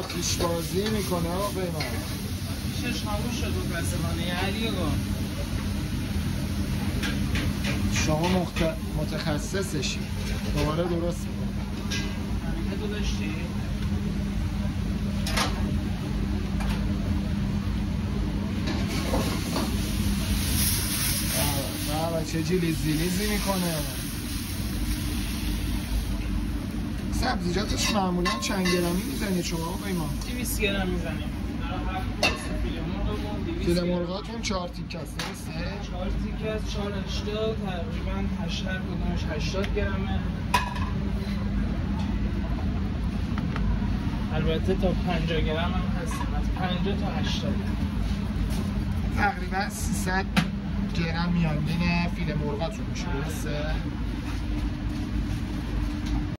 آتیش بازی میکنه آقای من. شش خاموش شد متاسفانه علی آقا. شما متخصصشی. دوباره درست میکنه. همینه تو داشتی؟ بابا چه لیزی میکنه. سبزیجاتش معمولا چند گرمی میزنید شما آقای ما؟ 200 گرم میزنیم. فیله مرغاتون 4 تیکه است درسته؟ 4 تیکه است 480 تقریبا 8 هر کدومش 80 گرمه. البته تا 50 گرم هم هستیم از 50 تا 80 تقریبا 300 گرم میانگین فیله مرغاتون میشه درسته؟